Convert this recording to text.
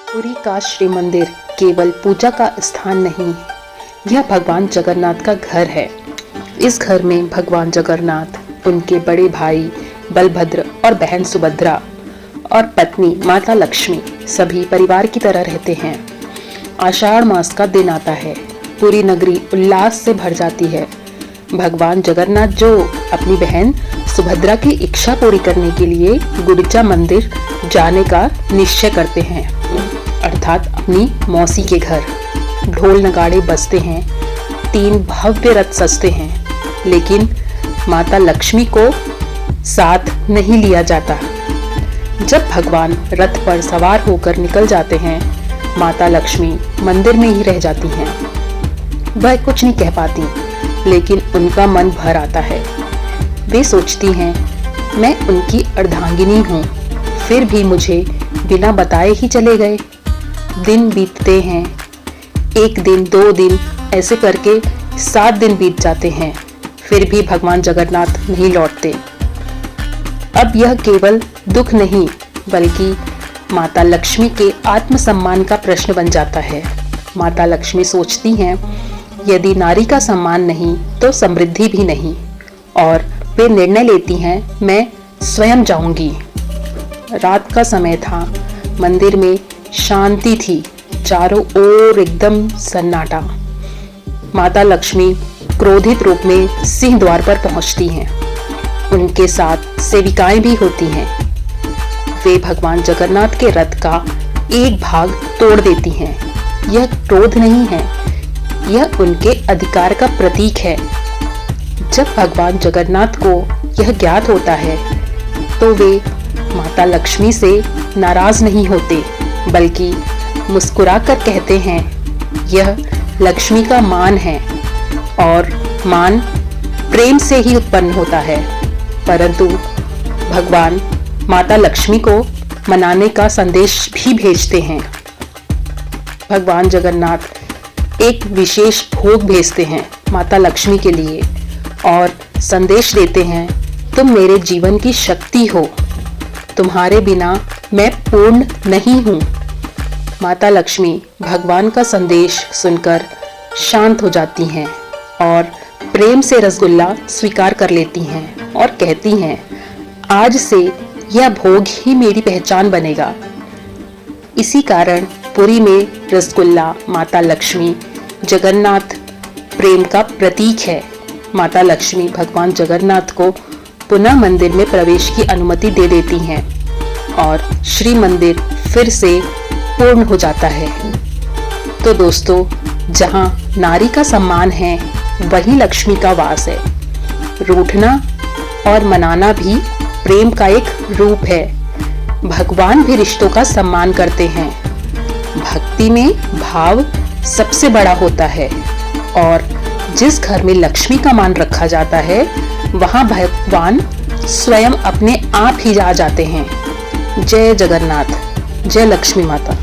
पुरी का श्री मंदिर केवल पूजा का स्थान नहीं, यह भगवान जगन्नाथ का घर है। इस घर में भगवान जगन्नाथ, उनके बड़े भाई बलभद्र और बहन सुभद्रा और पत्नी माता लक्ष्मी सभी परिवार की तरह रहते हैं। आषाढ़ मास का दिन आता है, पूरी नगरी उल्लास से भर जाती है। भगवान जगन्नाथ जो अपनी बहन सुभद्रा की इच्छा पूरी करने के लिए गुंडिचा मंदिर जाने का निश्चय करते हैं, अर्थात अपनी मौसी के घर। ढोल नगाड़े बजते हैं, 3 भव्य रथ सजते हैं, लेकिन माता लक्ष्मी को साथ नहीं लिया जाता। जब भगवान रथ पर सवार होकर निकल जाते हैं, माता लक्ष्मी मंदिर में ही रह जाती हैं। वह कुछ नहीं कह पाती, लेकिन उनका मन भर आता है। वे सोचती हैं, मैं उनकी अर्धांगिनी हूँ, फिर भी मुझे बिना बताए ही चले गए। दिन बीतते हैं, 1 दिन 2 दिन ऐसे करके 7 दिन बीत जाते हैं, फिर भी भगवान जगन्नाथ नहीं लौटते। अब यह केवल दुख नहीं, बल्कि माता लक्ष्मी के आत्मसम्मान का प्रश्न बन जाता है। माता लक्ष्मी सोचती हैं, यदि नारी का सम्मान नहीं तो समृद्धि भी नहीं, और वे निर्णय लेती हैं, मैं स्वयं जाऊंगी। रात का समय था, मंदिर में शांति थी, चारों ओर एकदम सन्नाटा। माता लक्ष्मी क्रोधित रूप में सिंह द्वार पर पहुंचती हैं। उनके साथ सेविकाएं भी होती हैं। वे भगवान जगन्नाथ के रथ का एक भाग तोड़ देती हैं। यह क्रोध नहीं है, यह उनके अधिकार का प्रतीक है। जब भगवान जगन्नाथ को यह ज्ञात होता है, तो वे माता लक्ष्मी से नाराज नहीं होते, बल्कि मुस्कुराकर कहते हैं, यह लक्ष्मी का मान है और मान प्रेम से ही उत्पन्न होता है। परंतु भगवान माता लक्ष्मी को मनाने का संदेश भी भेजते हैं। भगवान जगन्नाथ एक विशेष भोग भेजते हैं माता लक्ष्मी के लिए और संदेश देते हैं, तुम मेरे जीवन की शक्ति हो, तुम्हारे बिना मैं पूर्ण नहीं हूँ। माता लक्ष्मी भगवान का संदेश सुनकर शांत हो जाती हैं और प्रेम से रसगुल्ला स्वीकार कर लेती हैं और कहती हैं, आज से यह भोग ही मेरी पहचान बनेगा। इसी कारण पुरी में रसगुल्ला माता लक्ष्मी जगन्नाथ प्रेम का प्रतीक है। माता लक्ष्मी भगवान जगन्नाथ को पुनः मंदिर में प्रवेश की अनुमति दे देती हैं और श्री मंदिर फिर से पूर्ण हो जाता है। तो दोस्तों, जहां नारी का सम्मान है, वहीं लक्ष्मी का वास है। रूठना और मनाना भी प्रेम का एक रूप है। भगवान भी रिश्तों का सम्मान करते हैं। भक्ति में भाव सबसे बड़ा होता है और जिस घर में लक्ष्मी का मान रखा जाता है, वहां भगवान स्वयं अपने आप ही आ जाते हैं। जय जगन्नाथ, जय लक्ष्मी माता।